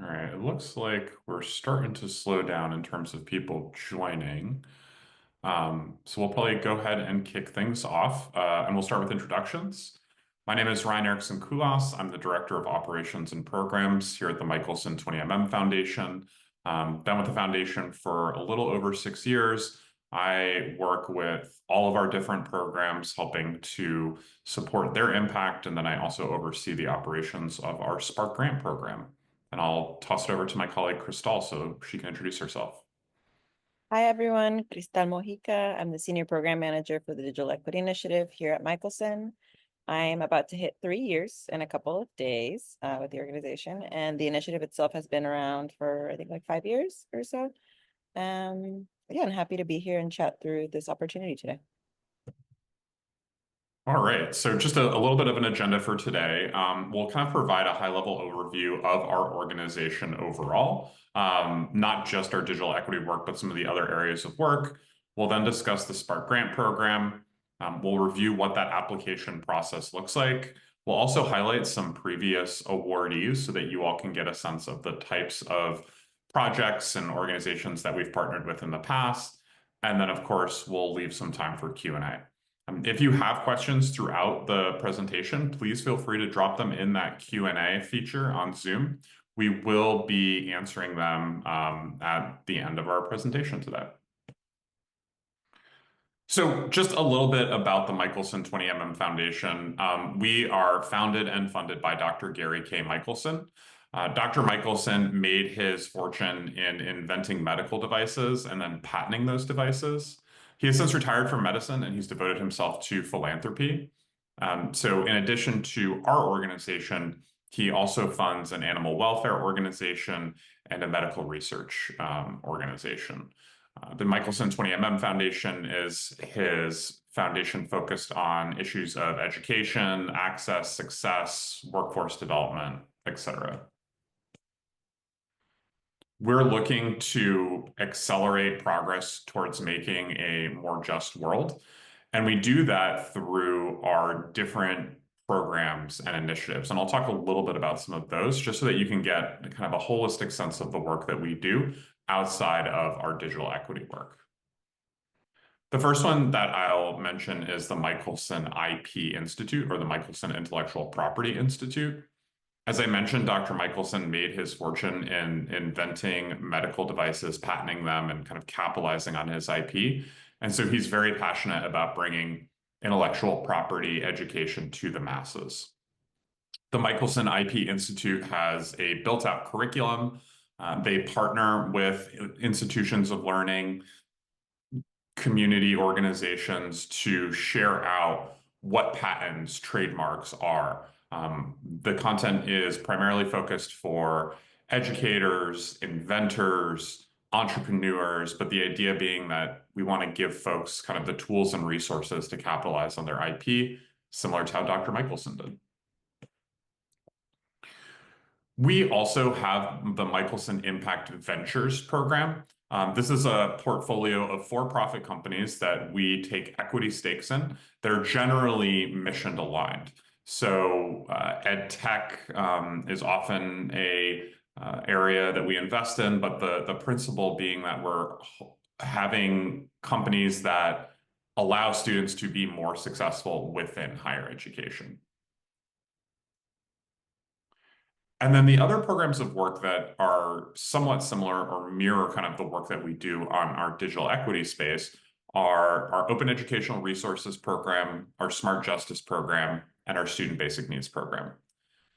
All right, it looks like we're starting to slow down in terms of people joining. So we'll probably go ahead and kick things off, and we'll start with introductions. My name is Ryan Erickson Kulas. I'm the Director of Operations and Programs here at the Michelson 20mm Foundation. Been with the foundation for a little over 6 years. I work with all of our different programs, helping to support their impact, and then I also oversee the operations of our Spark Grant program. And I'll toss it over to my colleague, Cristal, so she can introduce herself. Hi, everyone. Cristal Mojica. I'm the Senior Program Manager for the Digital Equity Initiative here at Michelson. I'm about to hit 3 years in a couple of days with the organization, and the initiative itself has been around for, I think, like 5 years or so. Yeah, I'm happy to be here and chat through this opportunity today. All right, so just a little bit of an agenda for today. We'll kind of provide a high-level overview of our organization overall, not just our digital equity work, but some of the other areas of work. We'll then discuss the Spark Grant program. We'll review what that application process looks like. We'll also highlight some previous awardees so that you all can get a sense of the types of projects and organizations that we've partnered with in the past. And then, of course, we'll leave some time for Q&A. If you have questions throughout the presentation, please feel free to drop them in that Q&A feature on Zoom. We will be answering them at the end of our presentation today. So just a little bit about the Michelson 20mm Foundation. We are founded and funded by Dr. Gary K. Michelson. Dr. Michelson made his fortune in inventing medical devices and then patenting those devices. He has since retired from medicine and he's devoted himself to philanthropy. So in addition to our organization, he also funds an animal welfare organization and a medical research organization. The Michelson 20mm Foundation is his foundation focused on issues of education, access, success, workforce development, etc. We're looking to accelerate progress towards making a more just world. And we do that through our different programs and initiatives. And I'll talk a little bit about some of those just so that you can get kind of a holistic sense of the work that we do outside of our digital equity work. The first one that I'll mention is the Michelson IP Institute, or the Michelson Intellectual Property Institute. As I mentioned, Dr. Michelson made his fortune in inventing medical devices, patenting them, and kind of capitalizing on his IP. And so he's very passionate about bringing intellectual property education to the masses. The Michelson IP Institute has a built-out curriculum. They partner with institutions of learning, community organizations to share out what patents, trademarks are. The content is primarily focused for educators, inventors, entrepreneurs, but the idea being that we want to give folks kind of the tools and resources to capitalize on their IP, similar to how Dr. Michelson did. We also have the Michelson Impact Ventures program. This is a portfolio of for-profit companies that we take equity stakes in. They're generally mission aligned. So ed tech is often a area that we invest in, but the principle being that we're having companies that allow students to be more successful within higher education. And then the other programs of work that are somewhat similar or mirror kind of the work that we do on our digital equity space are our Open Educational Resources program, our Smart Justice program, and our Student Basic Needs program.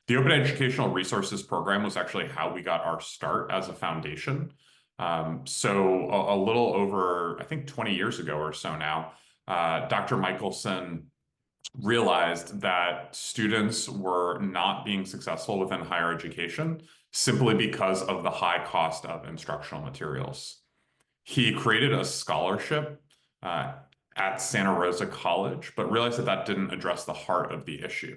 The Open Educational Resources program was actually how we got our start as a foundation. So a little over, I think 20 years ago or so now, Dr. Michelson realized that students were not being successful within higher education simply because of the high cost of instructional materials. He created a scholarship at Santa Rosa College, but realized that that didn't address the heart of the issue.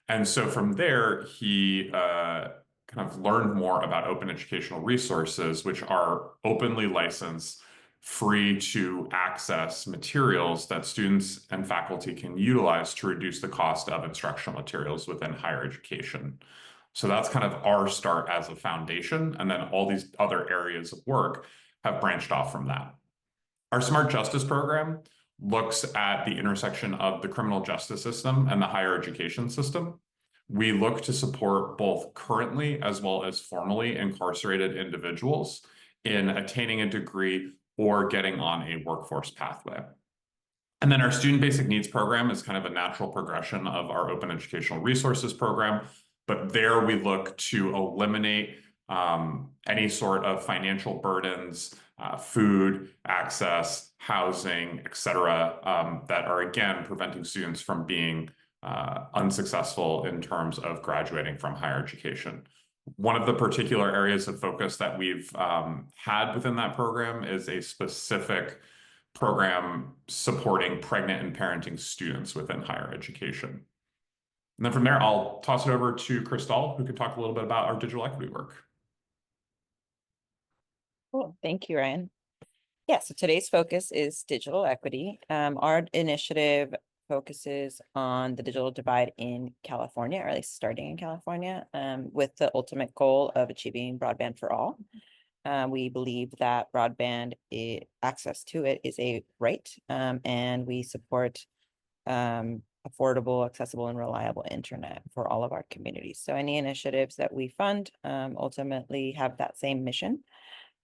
And so from there, he kind of learned more about open educational resources, which are openly licensed, free to access materials that students and faculty can utilize to reduce the cost of instructional materials within higher education. So that's kind of our start as a foundation. And then all these other areas of work have branched off from that. Our Smart Justice program looks at the intersection of the criminal justice system and the higher education system. We look to support both currently as well as formerly incarcerated individuals in attaining a degree or getting on a workforce pathway. And then our Student Basic Needs program is kind of a natural progression of our Open Educational Resources program. But there we look to eliminate any sort of financial burdens, food, access, housing, et cetera, that are, again, preventing students from being unsuccessful in terms of graduating from higher education. One of the particular areas of focus that we've had within that program is a specific program supporting pregnant and parenting students within higher education. And then from there, I'll toss it over to Crystal, who can talk a little bit about our digital equity work. Cool. Thank you, Ryan. Yeah, so today's focus is digital equity. Our initiative focuses on the digital divide in California, or at least starting in California, with the ultimate goal of achieving broadband for all. We believe that broadband, access to it is a right, and we support affordable, accessible, and reliable internet for all of our communities. So any initiatives that we fund ultimately have that same mission.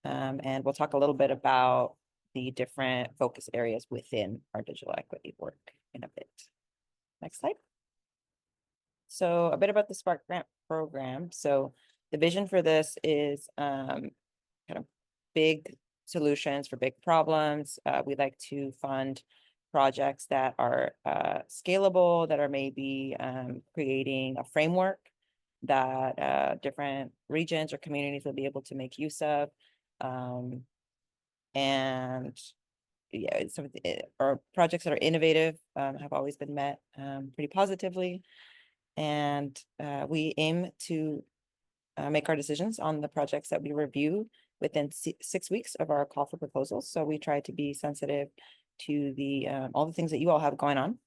And we'll talk a little bit about the different focus areas within our digital equity work in a bit. Next slide. So a bit about the Spark Grant program. So the vision for this is kind of big solutions for big problems. We like to fund projects that are scalable, that are maybe creating a framework that different regions or communities will be able to make use of. And yeah, some of our projects that are innovative have always been met pretty positively. And we aim to make our decisions on the projects that we review within 6 weeks of our call for proposals. So we try to be sensitive to the all the things that you all have going on,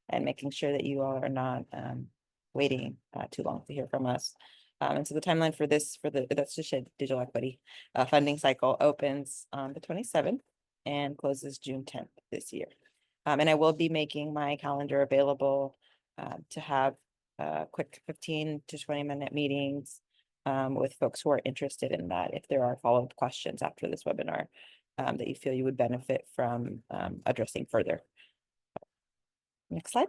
and making sure that you all are not waiting too long to hear from us. And so the timeline for this, that's just a digital equity funding cycle, opens on the 27th and closes June 10th this year. And I will be making my calendar available to have quick 15 to 20-minute meetings with folks who are interested in that, if there are follow-up questions after this webinar that you feel you would benefit from addressing further. Next slide.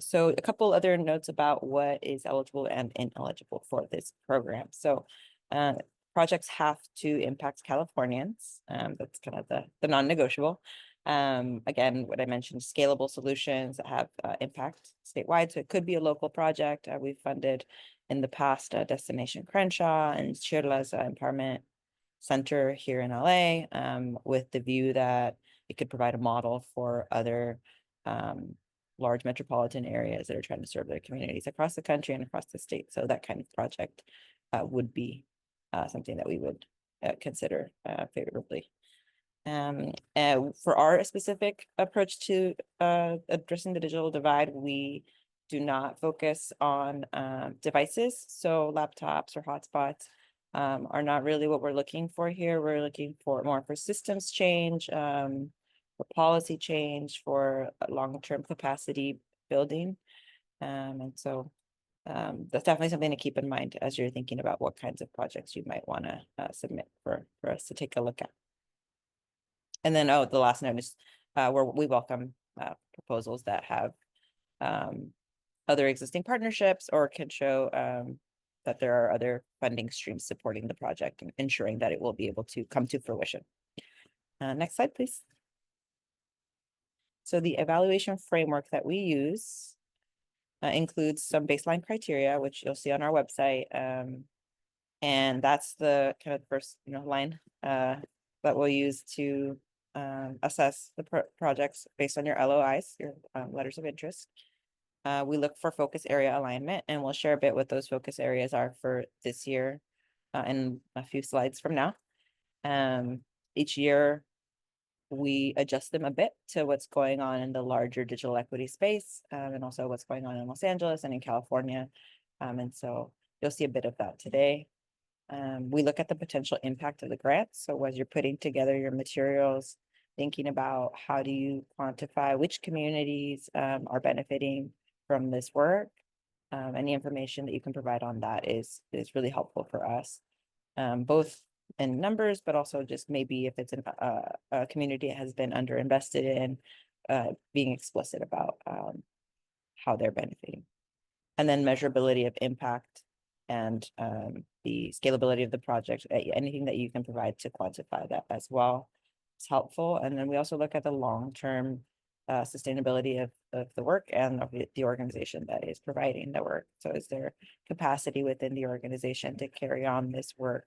So a couple other notes about what is eligible and ineligible for this program. So projects have to impact Californians. That's kind of the non-negotiable. Again, what I mentioned, scalable solutions that have impact statewide. So it could be a local project. We've funded in the past Destination Crenshaw and Shirla's Empowerment Center here in LA, with the view that it could provide a model for other large metropolitan areas that are trying to serve their communities across the country and across the state. So that kind of project would be something that we would consider favorably. For our specific approach to addressing the digital divide, we do not focus on devices. So laptops or hotspots are not really what we're looking for here. We're looking for more for systems change, for policy change, for long-term capacity building. And so that's definitely something to keep in mind as you're thinking about what kinds of projects you might want to submit for us to take a look at. And then, the last note is where we welcome proposals that have other existing partnerships or can show that there are other funding streams supporting the project and ensuring that it will be able to come to fruition. Next slide, please. So the evaluation framework that we use includes some baseline criteria, which you'll see on our website. And that's the kind of first line that we'll use to assess the projects based on your LOIs, your letters of interest. We look for focus area alignment, and we'll share a bit what those focus areas are for this year in a few slides from now. Each year, we adjust them a bit to what's going on in the larger digital equity space, and also what's going on in Los Angeles and in California. And so you'll see a bit of that today. We look at the potential impact of the grants. So as you're putting together your materials, thinking about how do you quantify which communities are benefiting from this work. Any information that you can provide on that is really helpful for us, both in numbers, but also just maybe if it's a community that has been underinvested in, being explicit about how they're benefiting. And then measurability of impact and the scalability of the project, anything that you can provide to quantify that as well is helpful. And then we also look at the long-term sustainability of the work and of the organization that is providing the work. So is there capacity within the organization to carry on this work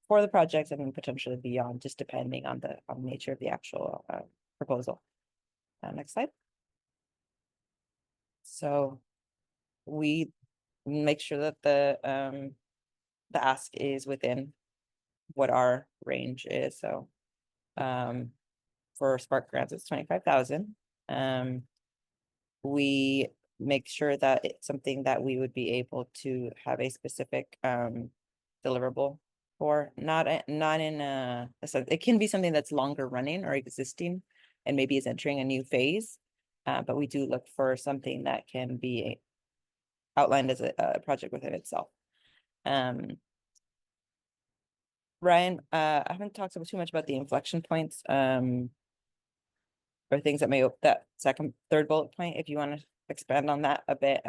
for the project and then potentially beyond, just depending on the nature of the actual proposal. Next slide. So we make sure that the ask is within what our range is. So for Spark Grants, it's 25,000. We make sure that it's something that we would be able to have a specific deliverable for, not in it can be something that's longer running or existing and maybe is entering a new phase. But we do look for something that can be outlined as a project within itself. Ryan, I haven't talked too much about the inflection points or things that may that third bullet point, if you want to expand on that a bit.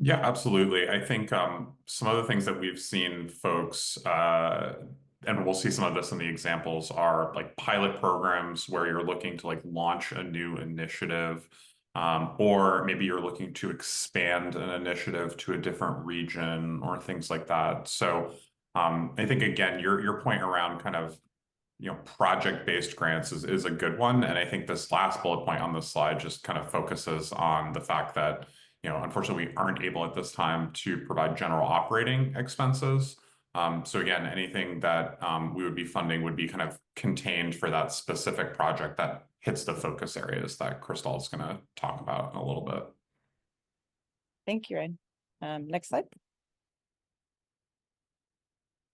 Yeah, absolutely. I think some of the things that we've seen folks, and we'll see some of this in the examples, are like pilot programs where you're looking to like launch a new initiative, or maybe you're looking to expand an initiative to a different region or things like that. So I think again, your point around kind of project-based grants is a good one. And I think this last bullet point on this slide just kind of focuses on the fact that, unfortunately, we aren't able at this time to provide general operating expenses. So again, anything that we would be funding would be kind of contained for that specific project that hits the focus areas that Crystal is going to talk about in a little bit. Thank you, Ryan. Next slide.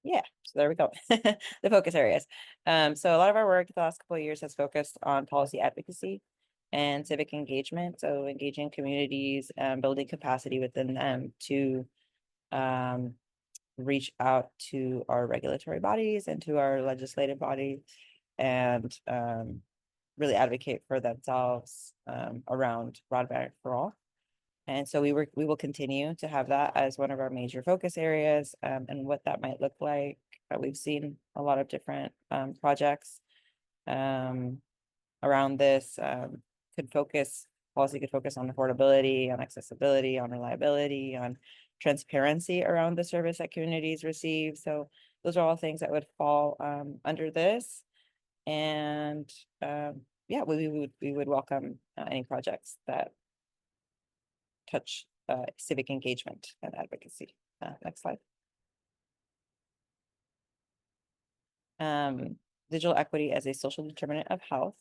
Yeah, so there we go. The focus areas. So a lot of our work the last couple of years has focused on policy advocacy and civic engagement. So engaging communities and building capacity within them to reach out to our regulatory bodies and to our legislative body and really advocate for themselves around broadband for all. And so we will continue to have that as one of our major focus areas, and what that might look like. We've seen a lot of different projects around this. Policy could focus on affordability, on accessibility, on reliability, on transparency around the service that communities receive. So those are all things that would fall under this. And yeah, we would welcome any projects that touch civic engagement and advocacy. Next slide. Digital equity as a social determinant of health.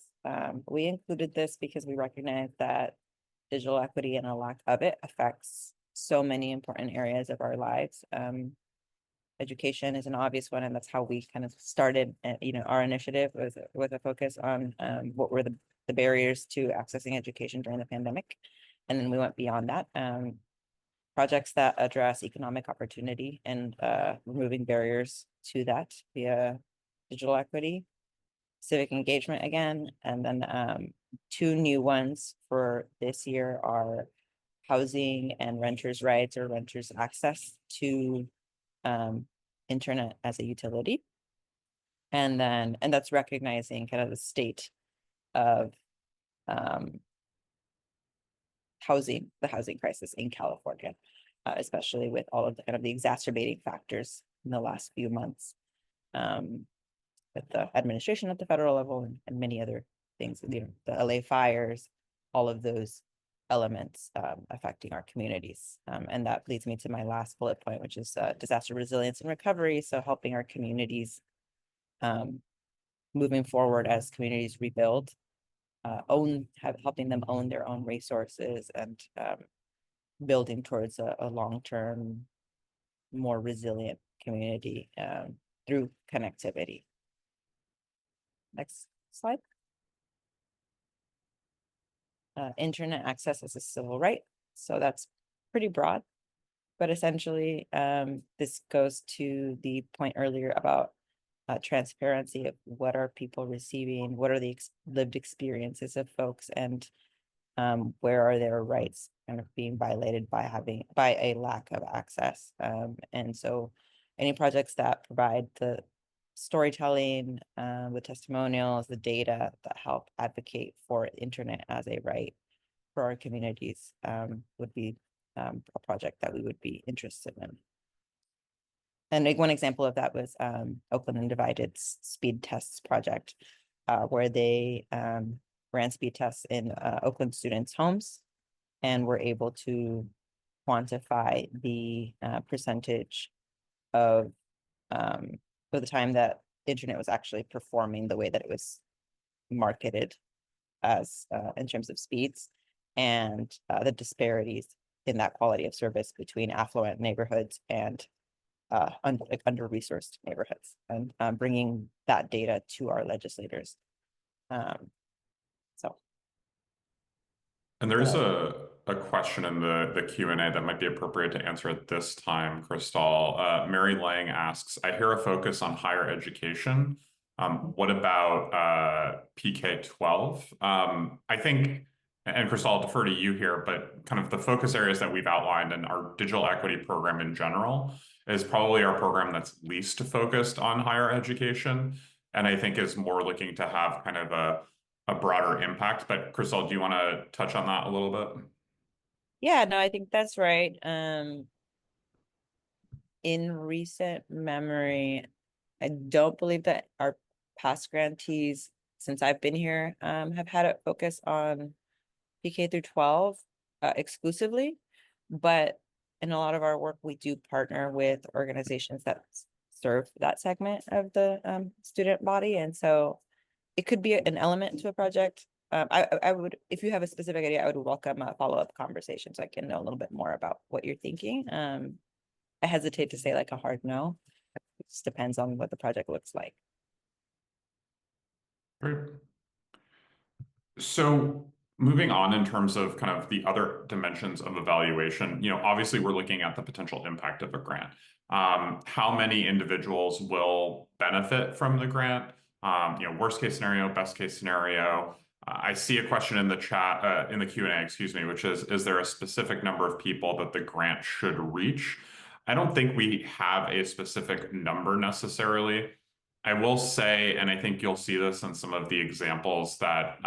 We included this because we recognize that digital equity and a lack of it affects so many important areas of our lives. Education is an obvious one, and that's how we kind of started, our initiative with a focus on what were the barriers to accessing education during the pandemic. And then we went beyond that. Projects that address economic opportunity and removing barriers to that via digital equity, civic engagement again, and then two new ones for this year are housing and renters' rights or renters' access to internet as a utility. And that's recognizing kind of the state of the housing crisis in California, especially with all of the kind of the exacerbating factors in the last few months, with the administration at the federal level and many other things, the LA fires, all of those elements affecting our communities. And that leads me to my last bullet point, which is disaster resilience and recovery. So helping our communities moving forward as communities rebuild, helping them own their own resources and building towards a long-term, more resilient community through connectivity. Next slide. Internet access is a civil right, so that's pretty broad. But essentially, this goes to the point earlier about transparency of what are people receiving, what are the lived experiences of folks, and where are their rights kind of being violated by a lack of access. And so any projects that provide the storytelling, the testimonials, the data that help advocate for internet as a right for our communities would be a project that we would be interested in. And like one example of that was Oakland Undivided's speed tests project, where they ran speed tests in Oakland students' homes and were able to quantify the percentage of for the time that the internet was actually performing the way that it was marketed as in terms of speeds, and the disparities in that quality of service between affluent neighborhoods and under-resourced neighborhoods, and bringing that data to our legislators. So. And there's a question in the Q&A that might be appropriate to answer at this time, Crystal. Mary Lang asks, I hear a focus on higher education. What about PK-12? I think, and Crystal, I'll defer to you here, but kind of the focus areas that we've outlined in our digital equity program in general is probably our program that's least focused on higher education, and I think is more looking to have kind of a broader impact. But Crystal, do you want to touch on that a little bit? Yeah, no, I think that's right. In recent memory, I don't believe that our past grantees, since I've been here, have had a focus on PK through 12 exclusively, but in a lot of our work, we do partner with organizations that serve that segment of the student body. And so it could be an element to a project. I would, if you have a specific idea, I would welcome a follow-up conversation so I can know a little bit more about what you're thinking. I hesitate to say like a hard no. It just depends on what the project looks like. Great. So moving on in terms of kind of the other dimensions of evaluation, obviously we're looking at the potential impact of a grant. How many individuals will benefit from the grant? Worst case scenario, best case scenario. I see a question in the chat, in the Q&A, excuse me, which is there a specific number of people that the grant should reach? I don't think we have a specific number necessarily. I will say, and I think you'll see this in some of the examples that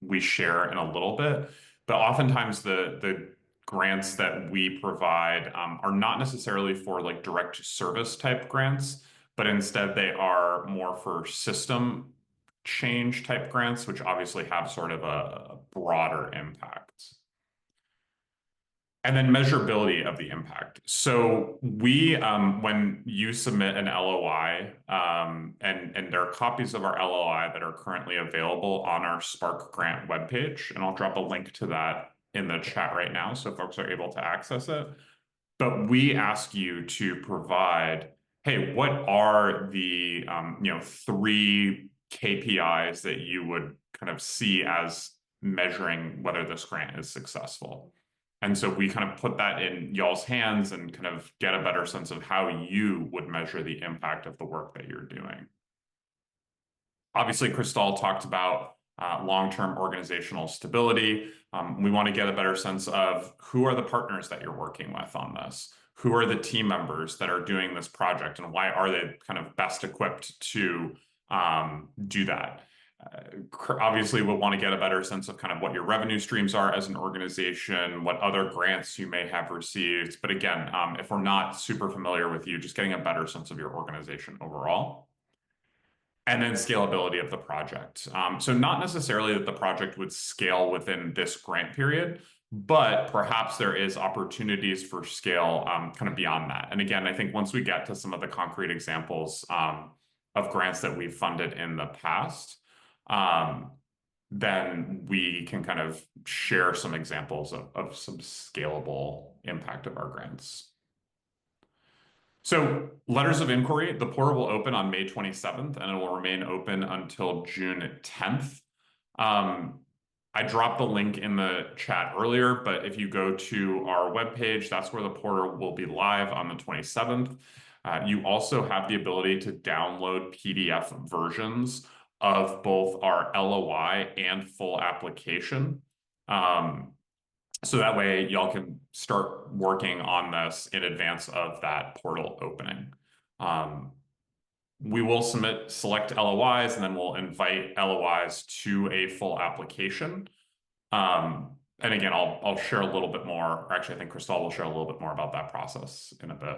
we share in a little bit, but oftentimes the grants that we provide are not necessarily for like direct service type grants, but instead they are more for system change type grants, which obviously have sort of a broader impact. And then measurability of the impact. So we, when you submit an LOI, and there are copies of our LOI that are currently available on our Spark Grant webpage, and I'll drop a link to that in the chat right now so folks are able to access it. But we ask you to provide, hey, what are the 3 KPIs that you would kind of see as measuring whether this grant is successful? And so we kind of put that in y'all's hands and kind of get a better sense of how you would measure the impact of the work that you're doing. Obviously, Crystal talked about long-term organizational stability. We want to get a better sense of who are the partners that you're working with on this? Who are the team members that are doing this project, and why are they kind of best equipped to do that? Obviously, we'll want to get a better sense of kind of what your revenue streams are as an organization, what other grants you may have received. But again, if we're not super familiar with you, just getting a better sense of your organization overall. And then scalability of the project. So not necessarily that the project would scale within this grant period, but perhaps there is opportunities for scale kind of beyond that. And again, I think once we get to some of the concrete examples of grants that we've funded in the past, then we can kind of share some examples of some scalable impact of our grants. So letters of inquiry, the portal will open on May 27th and it will remain open until June 10th. I dropped the link in the chat earlier, but if you go to our webpage, that's where the portal will be live on the 27th. You also have the ability to download PDF versions of both our LOI and full application. So that way y'all can start working on this in advance of that portal opening. We will select LOIs and then we'll invite LOIs to a full application. And again, I'll share a little bit more, or actually I think Cristal will share a little bit more about that process in a bit.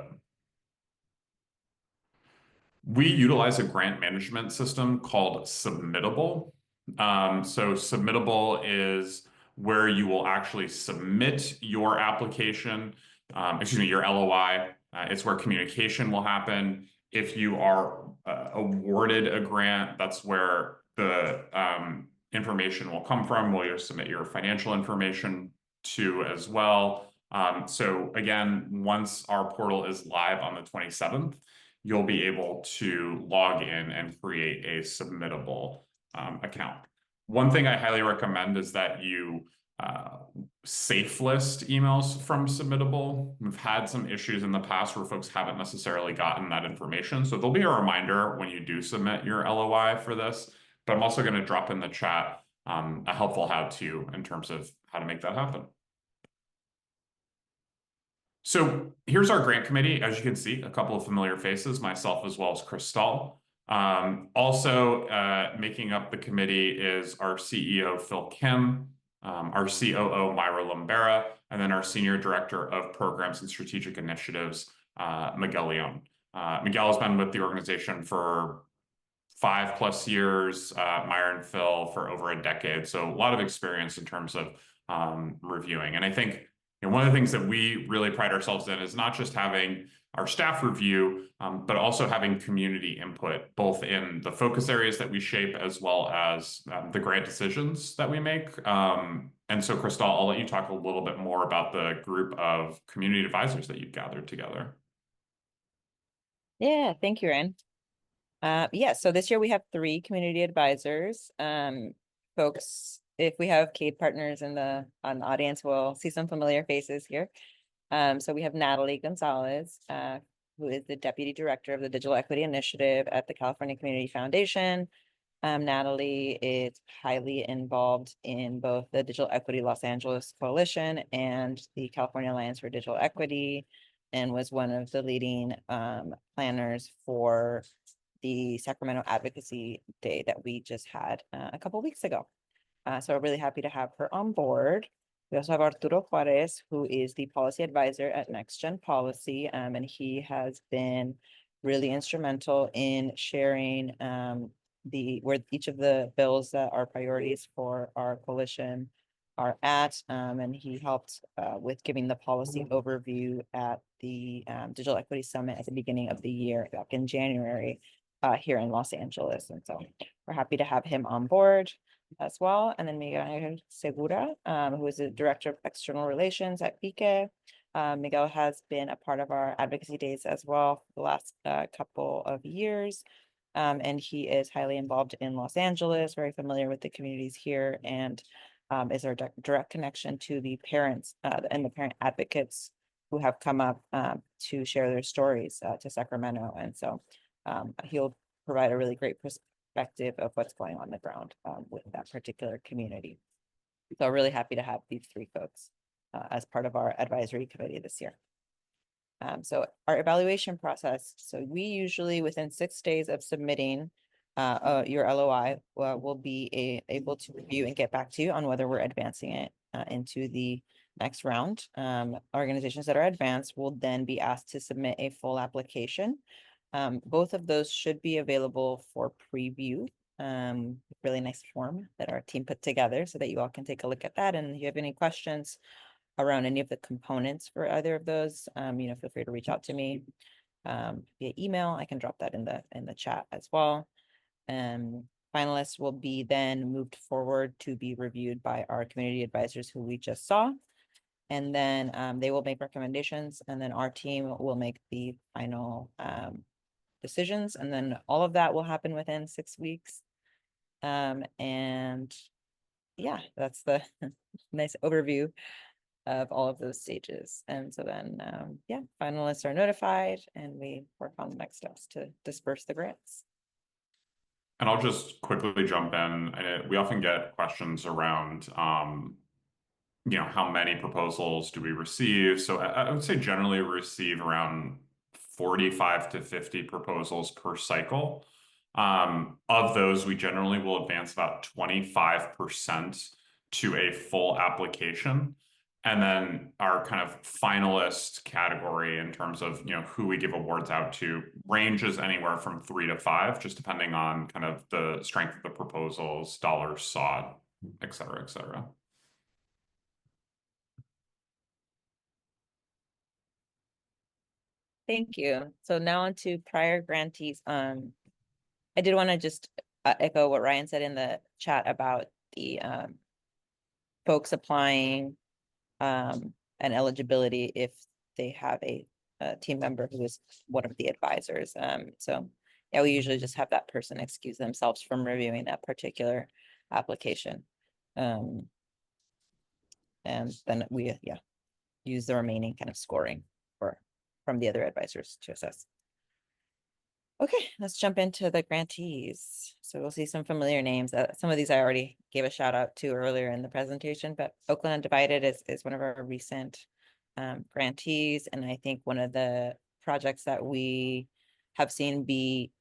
We utilize a grant management system called Submittable. So Submittable is where you will actually submit your application, your LOI. It's where communication will happen. If you are awarded a grant, that's where the information will come from, where you'll submit your financial information to as well. So again, once our portal is live on the 27th, you'll be able to log in and create a submittable account. One thing I highly recommend is that you safe list emails from Submittable. We've had some issues in the past where folks haven't necessarily gotten that information. So there'll be a reminder when you do submit your LOI for this, but I'm also going to drop in the chat a helpful how-to in terms of how to make that happen. So here's our grant committee. As you can see, a couple of familiar faces, myself as well as Cristal. Also making up the committee is our CEO, Phil Kim, our COO, Myra Lumbera, and then our Senior Director of Programs and Strategic Initiatives, Miguel Leon. Miguel has been with the organization for 5+ years, Myra and Phil for over a decade. So a lot of experience in terms of reviewing. And I think one of the things that we really pride ourselves in is not just having our staff review, but also having community input, both in the focus areas that we shape as well as the grant decisions that we make. And so, Cristal, I'll let you talk a little bit more about the group of community advisors that you've gathered together. Yeah, thank you, Ryan. Yeah, so this year we have 3 community advisors. Folks, if we have CADE partners on the audience, we'll see some familiar faces here. So we have Natalie Gonzalez, who is the Deputy Director of the Digital Equity Initiative at the California Community Foundation. Natalie is highly involved in both the Digital Equity Los Angeles Coalition and the California Alliance for Digital Equity, and was one of the leading planners for the Sacramento Advocacy Day that we just had a couple weeks ago. So we're really happy to have her on board. We also have Arturo Juarez, who is the policy advisor at Next Gen Policy, and he has been really instrumental in sharing where each of the bills that are priorities for our coalition are at, and he helped with giving the policy overview at the Digital Equity Summit at the beginning of the year, back in January, here in Los Angeles. And so we're happy to have him on board as well. And then Miguel Segura, who is the Director of External Relations at PIQE. Miguel has been a part of our advocacy days as well for the last couple of years. And he is highly involved in Los Angeles, very familiar with the communities here, and is our direct connection to the parents and the parent advocates who have come up to share their stories to Sacramento. And so he'll provide a really great perspective of what's going on the ground with that particular community. So really happy to have these 3 folks as part of our advisory committee this year. So our evaluation process. So we usually, within 6 days of submitting your LOI, will be able to review and get back to you on whether we're advancing it into the next round. Organizations that are advanced will then be asked to submit a full application. Both of those should be available for preview. Really nice form that our team put together so that you all can take a look at that. And if you have any questions around any of the components for either of those, feel free to reach out to me. via email. I can drop that in the chat as well. Finalists will be then moved forward to be reviewed by our community advisors who we just saw. And then they will make recommendations, and then our team will make the final decisions. And then all of that will happen within 6 weeks. And yeah, that's the nice overview of all of those stages. And so then, yeah, finalists are notified and we work on the next steps to disperse the grants. And I'll just quickly jump in. We often get questions around, how many proposals do we receive? So I would say generally we receive around 45 to 50 proposals per cycle. Of those, we generally will advance about 25% to a full application. And then our kind of finalist category in terms of, who we give awards out to ranges anywhere from 3 to 5, just depending on kind of the strength of the proposals, dollars sought, et cetera, et cetera. Thank you. So now on to prior grantees. I did want to just echo what Ryan said in the chat about the folks applying and eligibility if they have a team member who is one of the advisors. So yeah, we usually just have that person excuse themselves from reviewing that particular application. And then we use the remaining kind of scoring from the other advisors to assess. Okay, let's jump into the grantees. So we'll see some familiar names. Some of these I already gave a shout out to earlier in the presentation, but Oakland Undivided is one of our recent grantees. And I think one of the projects that we have seen be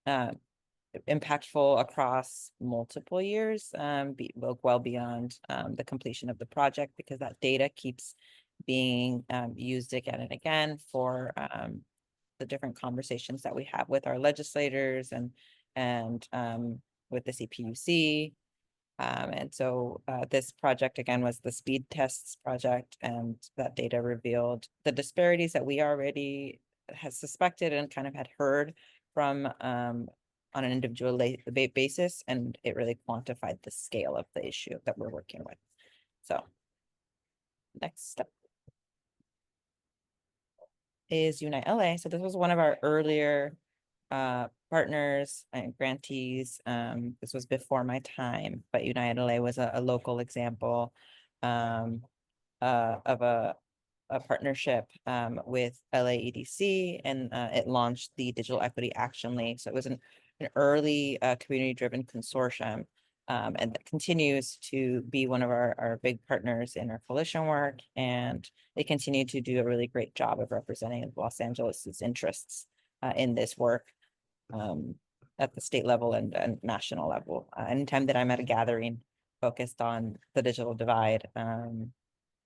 impactful across multiple years, well beyond the completion of the project, because that data keeps being used again and again for the different conversations that we have with our legislators and with the CPUC. And so this project again was the speed tests project, and that data revealed the disparities that we already had suspected and kind of had heard from on an individual basis, and it really quantified the scale of the issue that we're working with. So next step is Unite LA. So this was one of our earlier partners and grantees. This was before my time, but Unite LA was a local example of a partnership with LA EDC, and it launched the Digital Equity Action League. So it was an early community-driven consortium, and that continues to be one of our big partners in our coalition work. And they continue to do a really great job of representing Los Angeles's interests in this work at the state level and national level. Anytime that I'm at a gathering focused on the digital divide,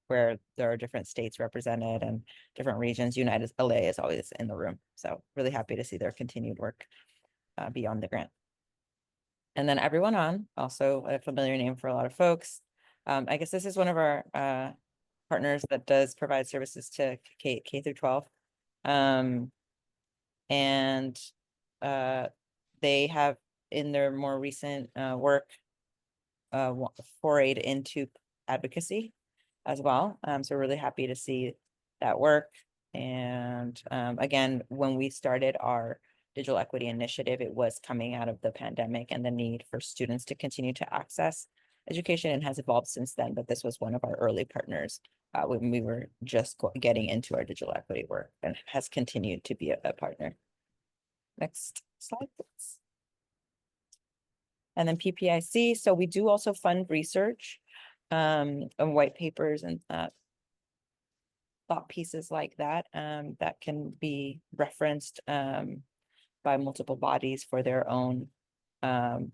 where there are different states represented and different regions, United LA is always in the room. So really happy to see their continued work beyond the grant. And then Everyone On, also a familiar name for a lot of folks. I guess this is one of our partners that does provide services to K through 12. And they have, in their more recent work, forayed into advocacy as well. So we're really happy to see that work. And again, when we started our digital equity initiative, it was coming out of the pandemic and the need for students to continue to access education, and has evolved since then. But this was one of our early partners when we were just getting into our digital equity work, and has continued to be a partner. Next slide, please. And then PPIC. So we do also fund research and white papers and thought pieces like that that can be referenced by multiple bodies for their own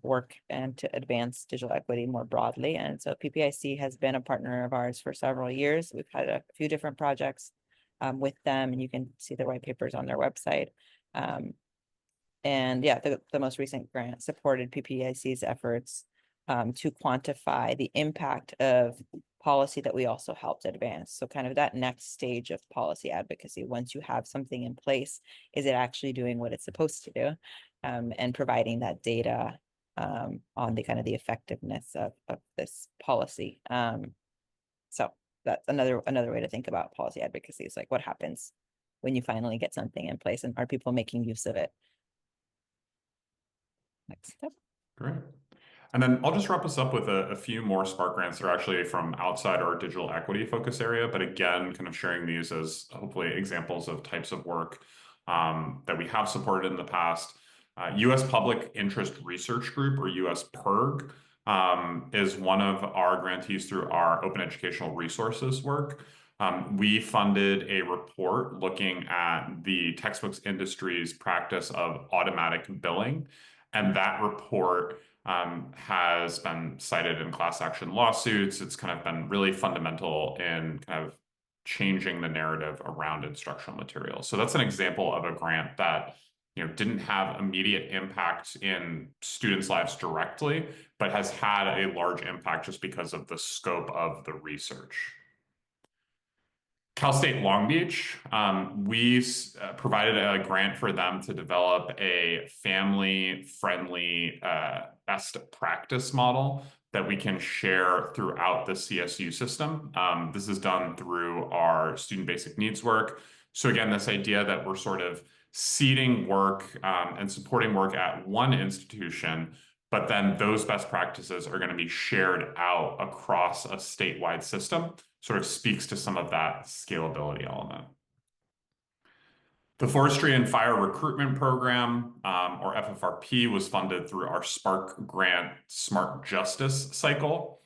work and to advance digital equity more broadly. And so PPIC has been a partner of ours for several years. We've had a few different projects with them, and you can see the white papers on their website. And yeah, the most recent grant supported PPIC's efforts to quantify the impact of policy that we also helped advance. So kind of that next stage of policy advocacy, once you have something in place, is it actually doing what it's supposed to do? And providing that data on the kind of the effectiveness of this policy. So that's another way to think about policy advocacy is like what happens when you finally get something in place, and are people making use of it? Next step. Great. And then I'll just wrap us up with a few more Spark grants that are actually from outside our digital equity focus area, but again, kind of sharing these as hopefully examples of types of work that we have supported in the past. U.S. Public Interest Research Group, or U.S. PIRG, is one of our grantees through our open educational resources work. We funded a report looking at the textbooks industry's practice of automatic billing, and that report has been cited in class action lawsuits. It's kind of been really fundamental in kind of changing the narrative around instructional materials. So that's an example of a grant that didn't have immediate impact in students' lives directly, but has had a large impact just because of the scope of the research. Cal State Long Beach, we provided a grant for them to develop a family-friendly best practice model that we can share throughout the CSU system. This is done through our student basic needs work. So again, this idea that we're sort of seeding work and supporting work at one institution, but then those best practices are going to be shared out across a statewide system, sort of speaks to some of that scalability element. The Forestry and Fire Recruitment Program, or FFRP, was funded through our Spark Grant Smart Justice cycle.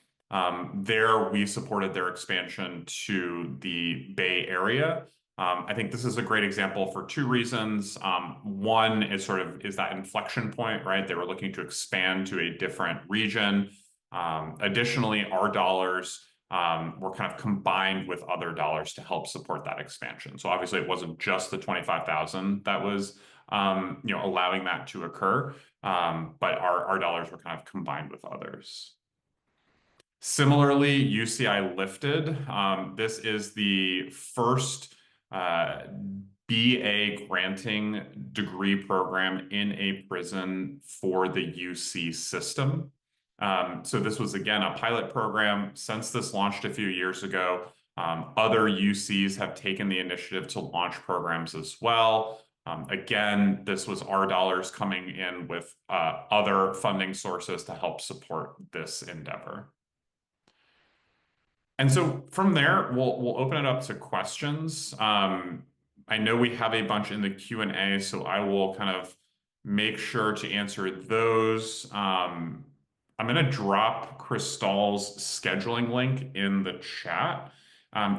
There, we supported their expansion to the Bay Area. I think this is a great example for two reasons. One is that inflection point, right? They were looking to expand to a different region. Additionally, our dollars were kind of combined with other dollars to help support that expansion. So obviously it wasn't just the 25,000 that was allowing that to occur, but our dollars were kind of combined with others. Similarly, UCI Lifted. This is the first BA granting degree program in a prison for the UC system. So this was, again, a pilot program. Since this launched a few years ago, other UCs have taken the initiative to launch programs as well. Again, this was our dollars coming in with other funding sources to help support this endeavor. And so from there, we'll open it up to questions. I know we have a bunch in the Q&A, so I will kind of make sure to answer those. I'm going to drop Crystal's scheduling link in the chat.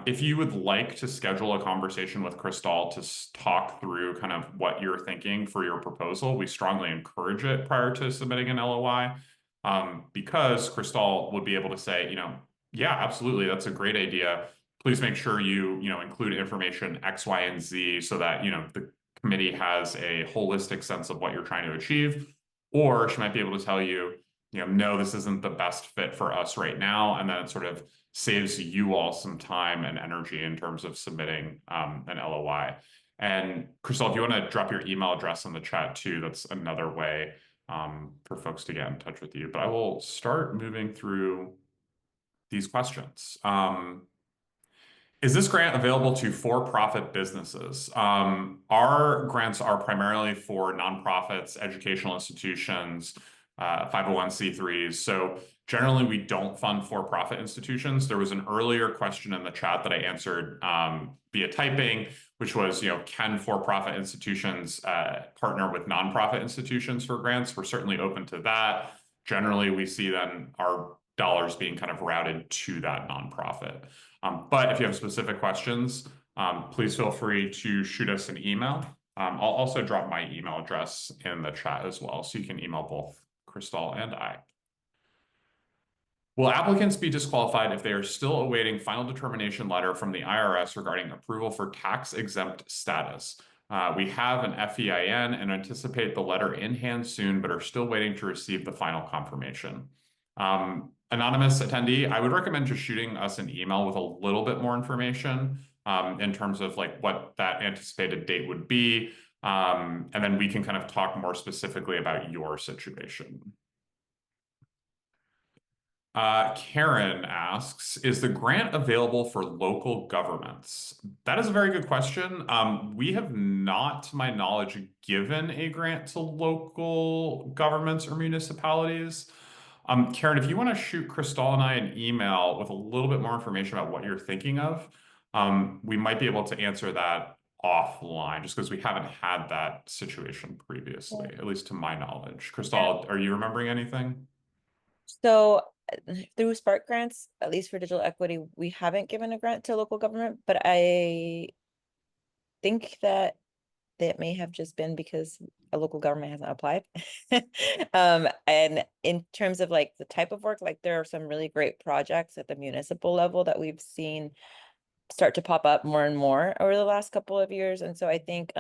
If you would like to schedule a conversation with Crystal to talk through kind of what you're thinking for your proposal, we strongly encourage it prior to submitting an LOI, because Crystal would be able to say, yeah, absolutely, that's a great idea. Please make sure you include information X, Y, and Z so that the committee has a holistic sense of what you're trying to achieve. Or she might be able to tell you, no, this isn't the best fit for us right now, and then it sort of saves you all some time and energy in terms of submitting an LOI. And Crystal, if you want to drop your email address in the chat too, that's another way for folks to get in touch with you. But I will start moving through these questions. Is this grant available to for-profit businesses? Our grants are primarily for nonprofits, educational institutions, 501c3s. So generally, we don't fund for-profit institutions. There was an earlier question in the chat that I answered via typing, which was, can for-profit institutions partner with nonprofit institutions for grants? We're certainly open to that. Generally, we see then our dollars being kind of routed to that nonprofit. But if you have specific questions, please feel free to shoot us an email. I'll also drop my email address in the chat as well, so you can email both Crystal and I. Will applicants be disqualified if they are still awaiting final determination letter from the IRS regarding approval for tax-exempt status? We have an FEIN and anticipate the letter in hand soon, but are still waiting to receive the final confirmation. Anonymous attendee, I would recommend just shooting us an email with a little bit more information in terms of like what that anticipated date would be. And then we can kind of talk more specifically about your situation. Karen asks, is the grant available for local governments? That is a very good question. We have not, to my knowledge, given a grant to local governments or municipalities. Karen, if you want to shoot Crystal and I an email with a little bit more information about what you're thinking of, we might be able to answer that offline, just because we haven't had that situation previously, Yeah. at least to my knowledge. Yeah. Crystal, are you remembering anything? So through Spark grants, at least for digital equity, we haven't given a grant to local government, but I think that may have just been because a local government hasn't applied. And in terms of like the type of work, like there are some really great projects at the municipal level that we've seen start to pop up more and more over the last couple of years. And so I think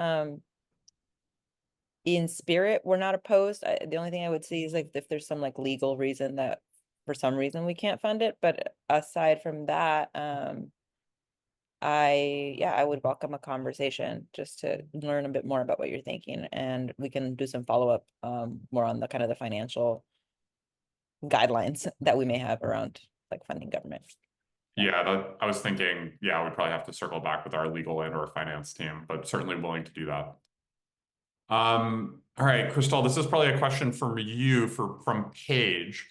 in spirit, we're not opposed. The only thing I would see is like if there's some like legal reason that for some reason we can't fund it. But aside from that, I would welcome a conversation just to learn a bit more about what you're thinking, and we can do some follow-up more on the kind of the financial guidelines that we may have around like funding government. Yeah, I was thinking, yeah, we'd probably have to circle back with our legal and or finance team, but certainly willing to do that. All right, Crystal, this is probably a question from you from Paige.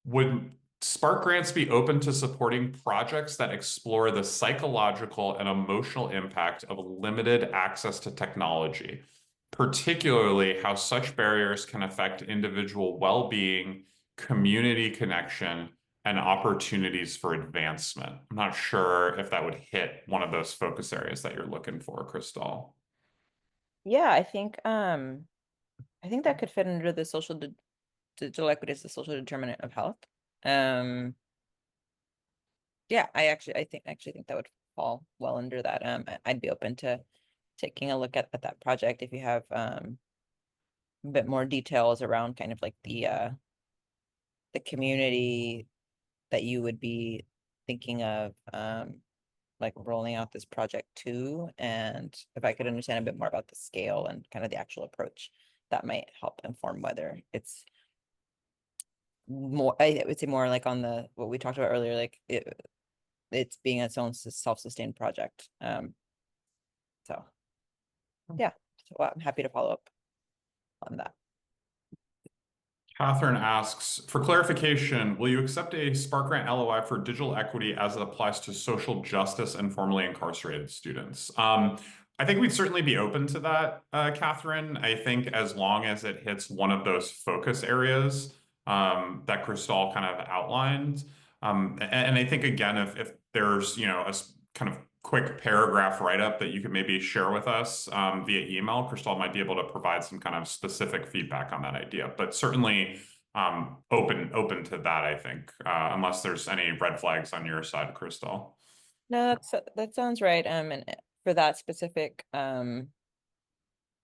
Would Spark Grants be open to supporting projects that explore the psychological and emotional impact of limited access to technology, particularly how such barriers can affect individual well-being, community connection, and opportunities for advancement? I'm not sure if that would hit one of those focus areas that you're looking for, Crystal. Yeah, I think that could fit under the digital equity as the social determinant of health. Um, yeah, I actually think that would fall well under that. I'd be open to taking a look at that project if you have a bit more details around kind of like the community that you would be thinking of like rolling out this project to, and if I could understand a bit more about the scale and kind of the actual approach, that might help inform whether it's more, I would say more like on the what we talked about earlier, like it's being its own self-sustained project. So yeah, so I'm happy to follow up on that. Catherine asks, for clarification, will you accept a Spark Grant LOI for digital equity as it applies to social justice and formerly incarcerated students? I think we'd certainly be open to that, Catherine. I think as long as it hits one of those focus areas that Crystal kind of outlined. And I think, again, if there's, kind of quick paragraph write-up that you could maybe share with us via email, Crystal might be able to provide some kind of specific feedback on that idea. But certainly open to that, I think, unless there's any red flags on your side, Crystal. No, that sounds right. And for that specific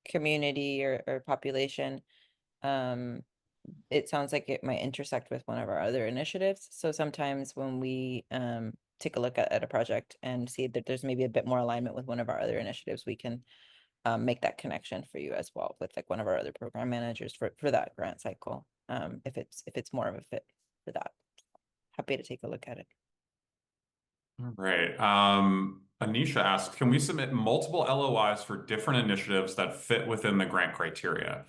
community or population, um, it sounds like it might intersect with one of our other initiatives. So sometimes when we take a look at a project and see that there's maybe a bit more alignment with one of our other initiatives, we can make that connection for you as well with like one of our other program managers for that grant cycle. If it's more of a fit for that. Happy to take a look at it. All right. Anisha asks, can we submit multiple LOIs for different initiatives that fit within the grant criteria?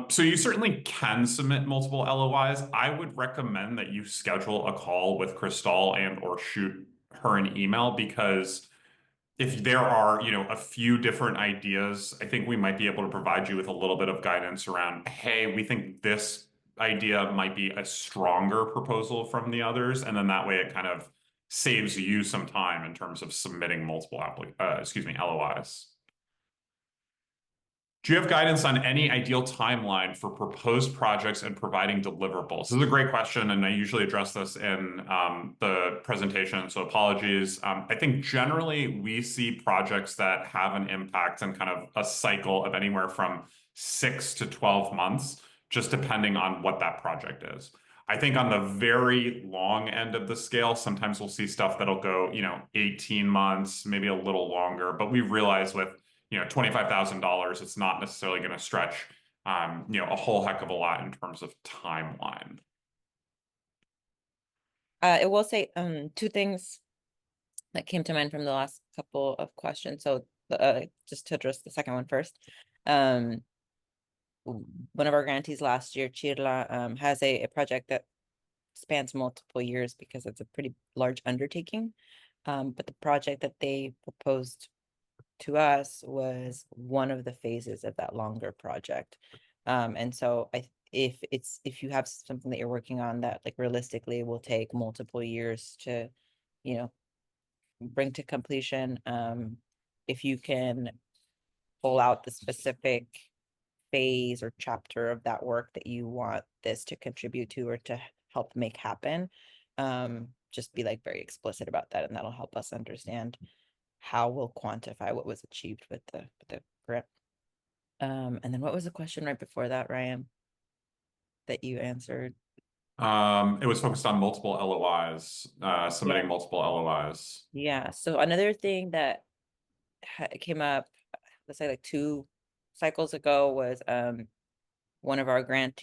So you certainly can submit multiple LOIs. I would recommend that you schedule a call with Crystal and or shoot her an email, because if there are, a few different ideas, I think we might be able to provide you with a little bit of guidance around, hey, we think this idea might be a stronger proposal from the others. And then that way it kind of saves you some time in terms of submitting multiple LOIs. Do you have guidance on any ideal timeline for proposed projects and providing deliverables? This is a great question, and I usually address this in the presentation, so apologies. I think generally we see projects that have an impact in kind of a cycle of anywhere from 6 to 12 months, just depending on what that project is. I think on the very long end of the scale, sometimes we'll see stuff that'll go, 18 months, maybe a little longer. But we realize with, $25,000, it's not necessarily going to stretch, a whole heck of a lot in terms of timeline. I will say two things that came to mind from the last couple of questions. So just to address the second one first. One of our grantees last year, Chirla, has a project that spans multiple years because it's a pretty large undertaking. But the project that they proposed to us was one of the phases of that longer project. And so if you have something that you're working on that like realistically will take multiple years to, bring to completion, if you can pull out the specific phase or chapter of that work that you want this to contribute to or to help make happen, just be like very explicit about that, and that'll help us understand how we'll quantify what was achieved with the grant. And then what was the question right before that, Ryan, that you answered? It was focused on multiple LOIs, submitting Yeah. multiple LOIs. Yeah. So another thing that came up, let's say like 2 cycles ago, was one of our an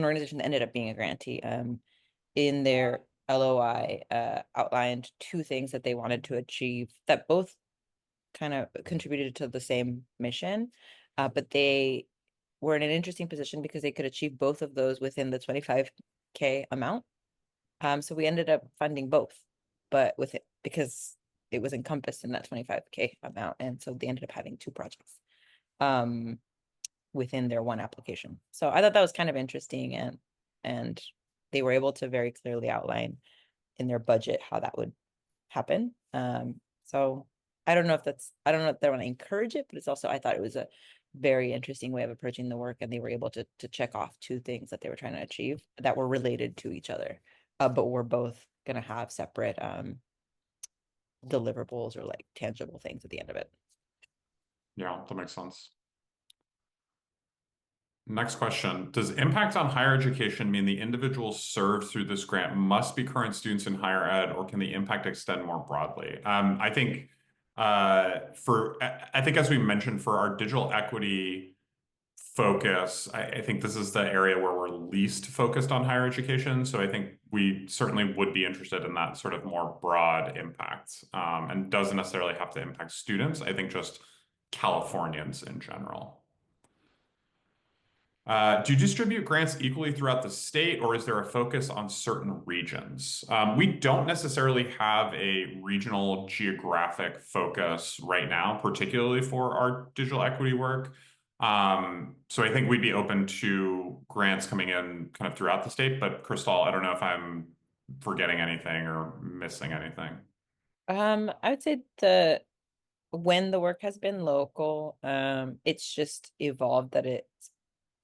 organization that ended up being a grantee, in their LOI outlined 2 things that they wanted to achieve that both kind of contributed to the same mission, but they were in an interesting position because they could achieve both of those within the 25K amount. So we ended up funding both, but with it because it was encompassed in that 25K amount, and so they ended up having 2 projects within their one application. So I thought that was kind of interesting, and they were able to very clearly outline in their budget how that would happen. So I don't know if they want to encourage it, but it's also, I thought it was a very interesting way of approaching the work, and they were able to check off 2 things that they were trying to achieve that were related to each other, but were both going to have separate deliverables or like tangible things at the end of it. Yeah, that makes sense. Next question. Does impact on higher education mean the individuals served through this grant must be current students in higher ed, or can the impact extend more broadly? I think as we mentioned, for our digital equity focus, I think this is the area where we're least focused on higher education. So I think we certainly would be interested in that sort of more broad impact, and doesn't necessarily have to impact students. I think just Californians in general. Do you distribute grants equally throughout the state, or is there a focus on certain regions? We don't necessarily have a regional geographic focus right now, particularly for our digital equity work. So I think we'd be open to grants coming in kind of throughout the state, but Crystal, I don't know if I'm forgetting anything or missing anything. I would say when the work has been local, it's just evolved that it's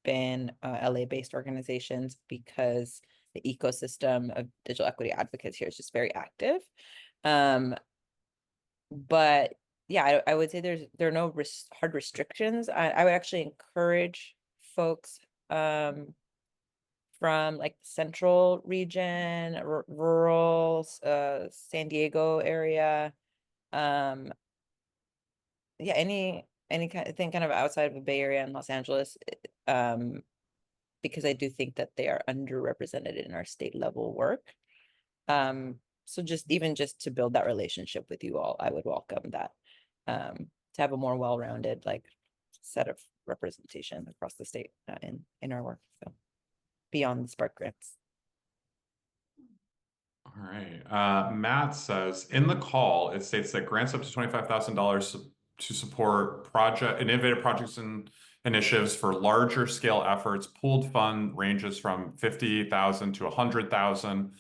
been LA-based organizations because the ecosystem of digital equity advocates here is just very active. But yeah, I would say there are no hard restrictions. I would actually encourage folks from like the central region, rural, San Diego area, yeah, any kind of thing kind of outside of the Bay Area and Los Angeles, because I do think that they are underrepresented in our state level work. So just to build that relationship with you all, I would welcome that, to have a more well-rounded like set of representation across the state in our work. So beyond the Spark Grants. All right. Matt says, in the call, it states that grants up to $25,000 to support innovative projects and initiatives for larger scale efforts. Pooled fund ranges from 50,000 to 100,000,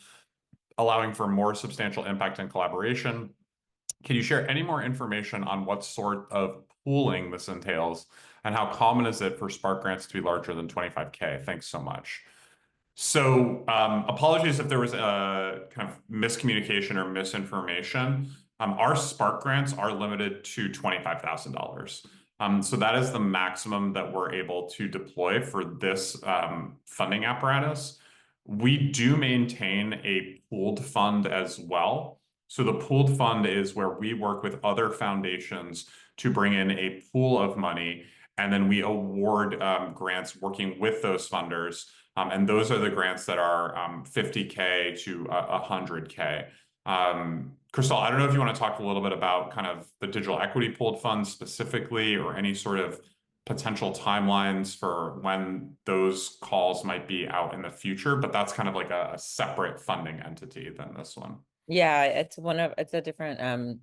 allowing for more substantial impact and collaboration. Can you share any more information on what sort of pooling this entails, and how common is it for Spark grants to be larger than 25K? Thanks so much. So apologies if there was a kind of miscommunication or misinformation. Our Spark grants are limited to $25,000. So that is the maximum that we're able to deploy for this funding apparatus. We do maintain a pooled fund as well. So the pooled fund is where we work with other foundations to bring in a pool of money, and then we award grants working with those funders. And those are the grants that are 50K to 100K. Crystal, I don't know if you want to talk a little bit about kind of the digital equity pooled fund specifically, or any sort of potential timelines for when those calls might be out in the future, but that's kind of like a separate funding entity than this one. Yeah, it's a different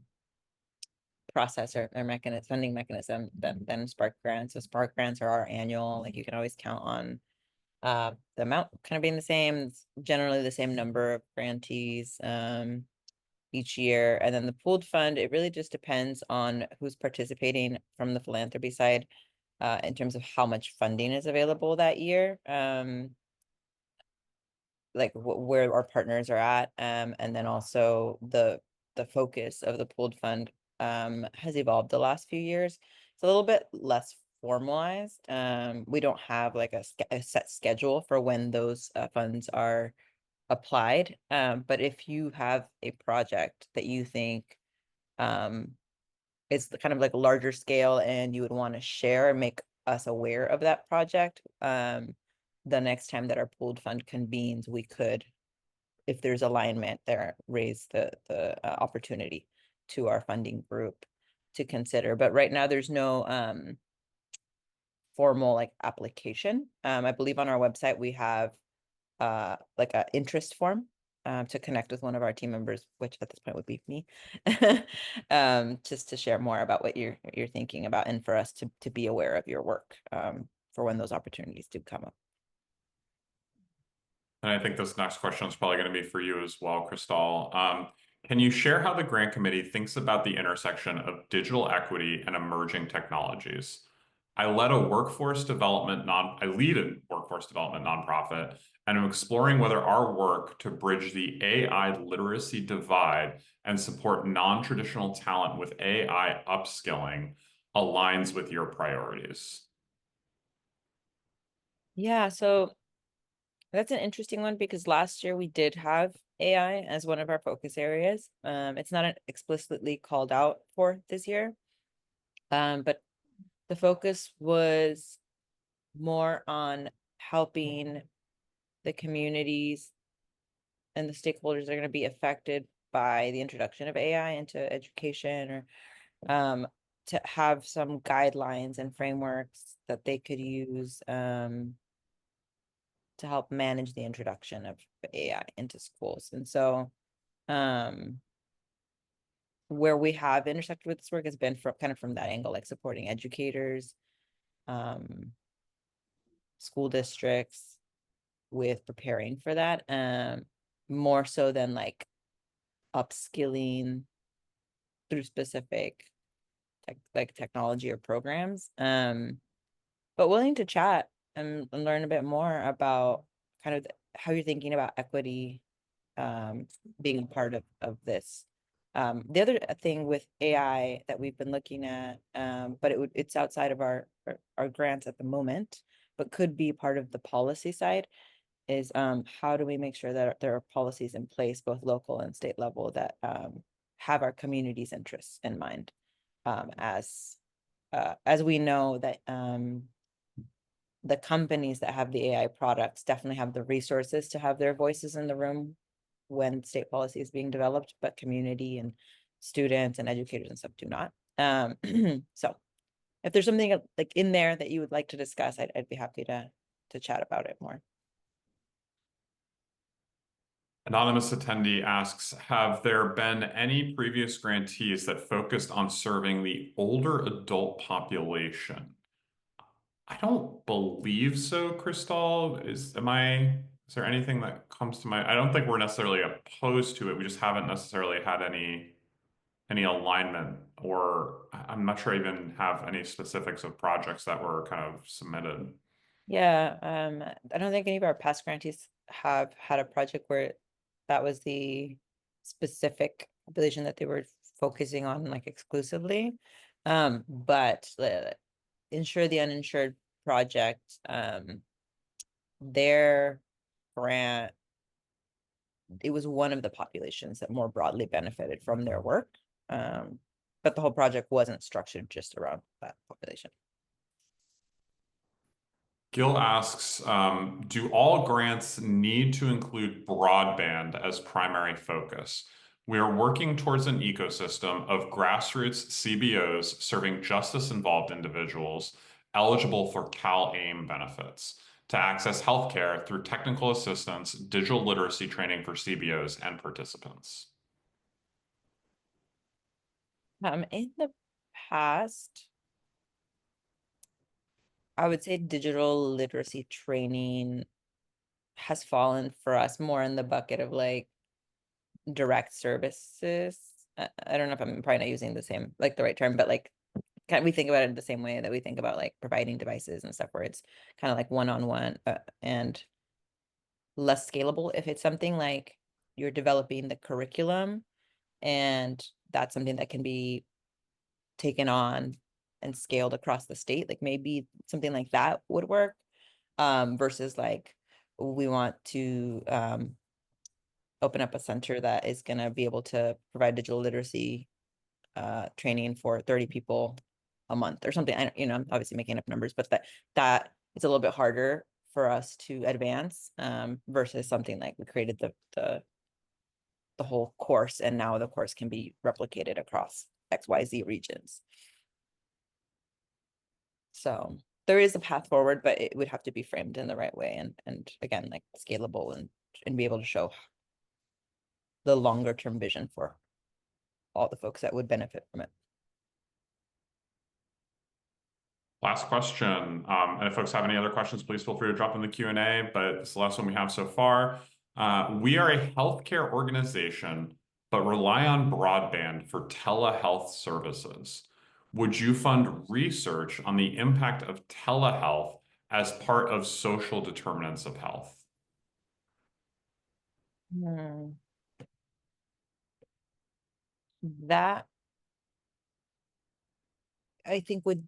process or mechanism, funding mechanism than Spark Grants. So Spark Grants are our annual, like you can always count on the amount kind of being the same. It's generally the same number of grantees each year. And then the pooled fund, it really just depends on who's participating from the philanthropy side in terms of how much funding is available that year. Like where our partners are at, and then also the focus of the pooled fund has evolved the last few years. It's a little bit less formalized. We don't have like a set schedule for when those funds are applied. But if you have a project that you think is kind of like a larger scale and you would want to share and make us aware of that project, the next time that our pooled fund convenes, we could, if there's alignment there, raise the opportunity to our funding group to consider. But right now there's no formal like application. I believe on our website we have like a interest form to connect with one of our team members, which at this point would be me, just to share more about what you're thinking about and for us to be aware of your work for when those opportunities do come up. And I think this next question is probably going to be for you as well, Crystal. Can you share how the grant committee thinks about the intersection of digital equity and emerging technologies? I lead a workforce development nonprofit, and I'm exploring whether our work to bridge the AI literacy divide and support non-traditional talent with AI upskilling aligns with your priorities. Yeah, so that's an interesting one because last year we did have AI as one of our focus areas. It's not explicitly called out for this year, but the focus was more on helping the communities and the stakeholders that are going to be affected by the introduction of AI into education, or to have some guidelines and frameworks that they could use to help manage the introduction of AI into schools. And so where we have intersected with this work has been from kind of from that angle, like supporting educators, school districts with preparing for that, more so than like upskilling through specific technology or programs. But willing to chat and learn a bit more about kind of how you're thinking about equity being a part of this. The other thing with AI that we've been looking at, but it's outside of our grants at the moment, but could be part of the policy side, is how do we make sure that there are policies in place, both local and state level, that have our community's interests in mind, as we know that the companies that have the AI products definitely have the resources to have their voices in the room when state policy is being developed, but community and students and educators and stuff do not. So if there's something like in there that you would like to discuss, I'd be happy to chat about it more. Anonymous attendee asks, have there been any previous grantees that focused on serving the older adult population? I don't believe so, Crystal. Is there anything that comes to mind? I don't think we're necessarily opposed to it. We just haven't necessarily had any alignment, or I'm not sure I even have any specifics of projects that were kind of submitted. Yeah, I don't think any of our past grantees have had a project where that was the specific population that they were focusing on like exclusively. But the Insure the Uninsured project, their grant, it was one of the populations that more broadly benefited from their work. But the whole project wasn't structured just around that population. Gil asks, do all grants need to include broadband as primary focus? We are working towards an ecosystem of grassroots CBOs serving justice-involved individuals eligible for CalAIM benefits to access healthcare through technical assistance, digital literacy training for CBOs and participants. In the past, I would say digital literacy training has fallen for us more in the bucket of like direct services. I don't know if I'm probably not using the same, like the right term, but like we think about it the same way that we think about like providing devices and stuff, where it's kind of like one-on-one and less scalable. If it's something like you're developing the curriculum and that's something that can be taken on and scaled across the state, like maybe something like that would work, versus like we want to open up a center that is going to be able to provide digital literacy training for 30 people a month or something. I'm obviously making up numbers, but that it's a little bit harder for us to advance, versus something like we created the whole course, and now the course can be replicated across XYZ regions. So there is a path forward, but it would have to be framed in the right way, and again, like scalable, and be able to show the longer term vision for all the folks that would benefit from it. Last question. And if folks have any other questions, please feel free to drop in the Q&A, but it's the last one we have so far. We are a healthcare organization, but rely on broadband for telehealth services. Would you fund research on the impact of telehealth as part of social determinants of health? That I think would,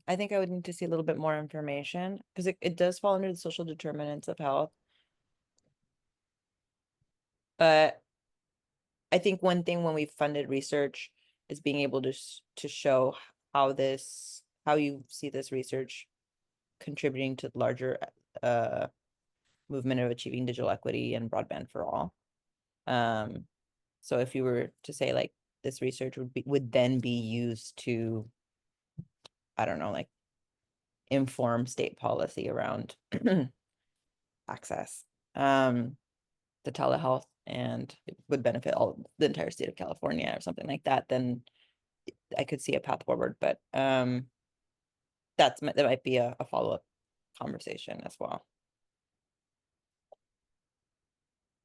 I think I would need to see a little bit more information, because it does fall under the social determinants of health. But I think one thing when we funded research is being able to show how you see this research contributing to the larger movement of achieving digital equity and broadband for all. So if you were to say like this research would then be used to, I don't know, like inform state policy around access to telehealth, and it would benefit the entire state of California or something like that, then I could see a path forward. But that might be a follow-up conversation as well.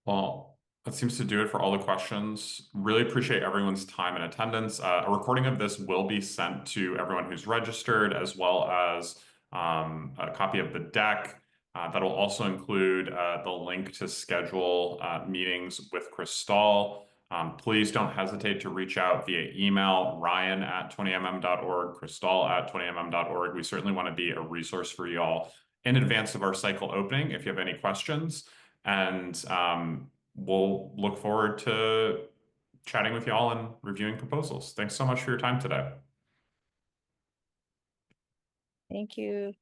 Well, that seems to do it for all the questions. Really appreciate everyone's time and attendance. A recording of this will be sent to everyone who's registered, as well as a copy of the deck. That'll also include the link to schedule meetings with Cristal. Please don't hesitate to reach out via email, ryan@20mm.org, cristal@20mm.org. We certainly want to be a resource for you all in advance of our cycle opening if you have any questions. And we'll look forward to chatting with you all and reviewing proposals. Thanks so much for your time today. Thank you.